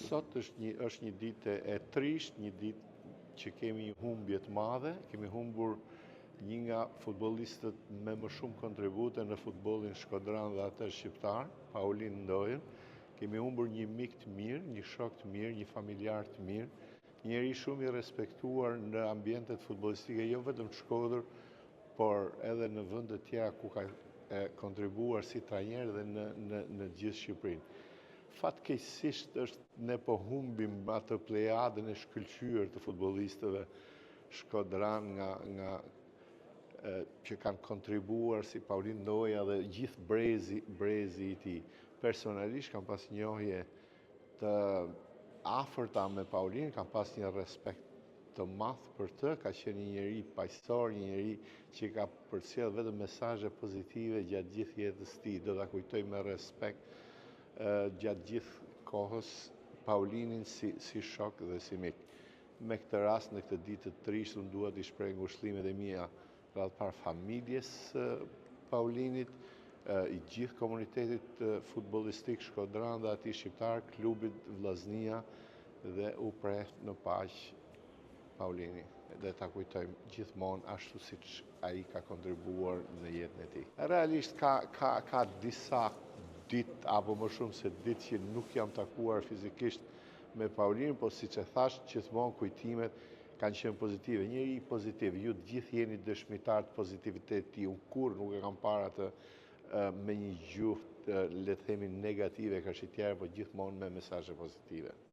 Sot është një ditë e trisht, një ditë që kemi humbje të madhe, kemi humbur një nga futbollistët me më shumë kontribute në futbollin shkodran dhe atë shqiptar, Paulin Ndojen. Kemi humbur një mik të mirë, një shok të mirë, një familjar të mirë, një njeri shumë i respektuar në ambientet futbollistike, jo vetëm të Shkodër, por edhe në vende të tjera ku ka kontribuar si trajner dhe në gjithë Shqipërinë. Fatkeqësisht ne po humbim atë plejadën e shkëlqyer të futbollistëve shkodran që kanë kontribuar si Paulin Ndoja dhe gjithë brezi i tij. Personalisht kam pas njohje të afërta me Paulin, kam pas një respekt të madh për të, ka qenë një njeri paqësor, një njeri që ka përcjell vetëm mesazhe pozitive gjatë gjithë jetës së tij. Do ta kujtoj me respekt gjatë gjithë kohës Paulinin si shok dhe si mik. Me këtë rast, në këtë ditë të trisht, unë dua t'i shpreh ngushëllimet e mia radhpar familjes Paulinit, i gjithë komunitetit futbollistik shkodran dhe atij shqiptar, klubit Vllaznia, dhe u preh në paqë Paulini, dhe ta kujtojmë gjithmonë ashtu siç ai ka kontribuar në jetën e tij. Realisht ka disa ditë apo më shumë se ditë që nuk jam takuar fizikisht me Paulinin, po siç e thash, gjithmonë kujtimet kanë qenë pozitive. Njëri pozitiv, ju të gjithë jeni dëshmitar të pozitivitetit të tij. Unë kurrë nuk e kam parë atë me një gjuhë le të themi negative këshitjere, po gjithmonë me mesazhe pozitive.